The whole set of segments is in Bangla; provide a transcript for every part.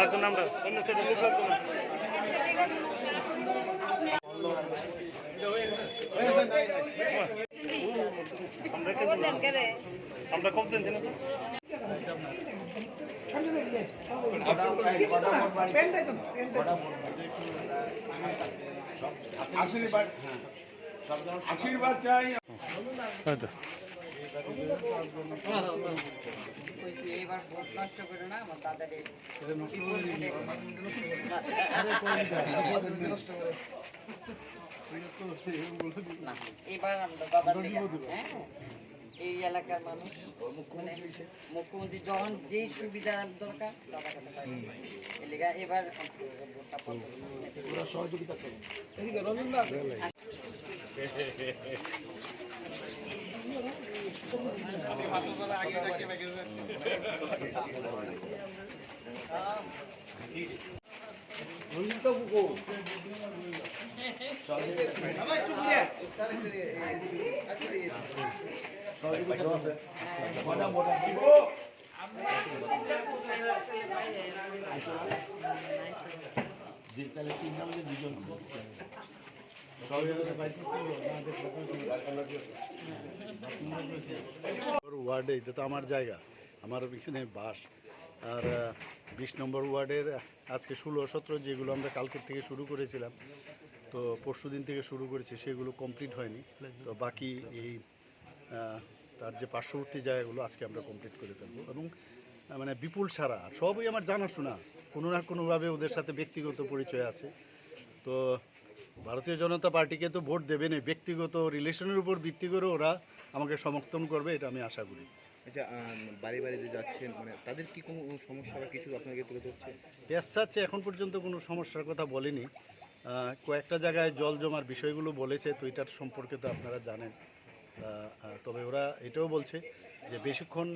লাগতো না আমরা অন্য সাইডে মুখ লাগতো না আমরা কমপ্লেন দিন আশীর্বাদ চাই এবার ভোট নষ্ট করে না আমার তাদের এবার আমরা দাদার হ্যাঁ এই এলাকার মানুষ মানে মুখ্যমন্ত্রী যখন যেই সুবিধা দরকার এবার সহযোগিতা করুন ওয়ার্ডে এটা তো আমার জায়গা, আমার এখানে বাস। আর 20 নম্বর ওয়ার্ডের আজকে 16-17 যেগুলো আমরা কালকের থেকে শুরু করেছিলাম, তো পরশু দিন থেকে শুরু করেছি, সেগুলো কমপ্লিট হয়নি। তো বাকি এই তার যে পার্শ্ববর্তী জায়গাগুলো আজকে আমরা কমপ্লিট করে ফেলবো। এবং মানে বিপুল সারা সবই আমার জানাশোনা, কোনো না কোনোভাবে ওদের সাথে ব্যক্তিগত পরিচয় আছে। তো ভারতীয় জনতা পার্টিকে তো ভোট দেবে না, ব্যক্তিগত রিলেশনের উপর ভিত্তি করে ওরা আমাকে সমর্থন করবে, এটা আমি আশা করি। আচ্ছা, বাড়ি বাড়িতে যাচ্ছেন, মানে তাদের কি কোনো সমস্যা বা কিছু আপনাকে তুলে ধরছে? চাচ্ছে এখন পর্যন্ত কোনো সমস্যার কথা বলেনি। কয়েকটা জায়গায় জল জমার বিষয়গুলো বলেছে, তো এটার সম্পর্কে তো আপনারা জানেন। তবে ওরা এটাও বলছে যে বেশিক্ষণ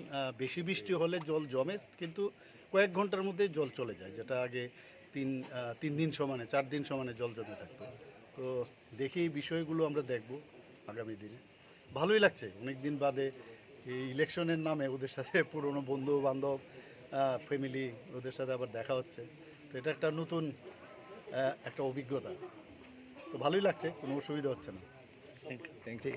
বেশি বৃষ্টি হলে জল জমে, কিন্তু কয়েক ঘন্টার মধ্যেই জল চলে যায়, যেটা আগে 3 দিন সমানে 4 দিন সমানে জল জমে থাকতো। তো দেখি এই বিষয়গুলো আমরা দেখব আগামী দিনে। ভালোই লাগছে, অনেক দিন বাদে এই ইলেকশনের নামে ওদের সাথে পুরনো বন্ধু বান্ধব ফ্যামিলি ওদের সাথে আবার দেখা হচ্ছে। তো এটা একটা নতুন একটা অভিজ্ঞতা, তো ভালোই লাগছে, কোনো অসুবিধা হচ্ছে না। Thank you.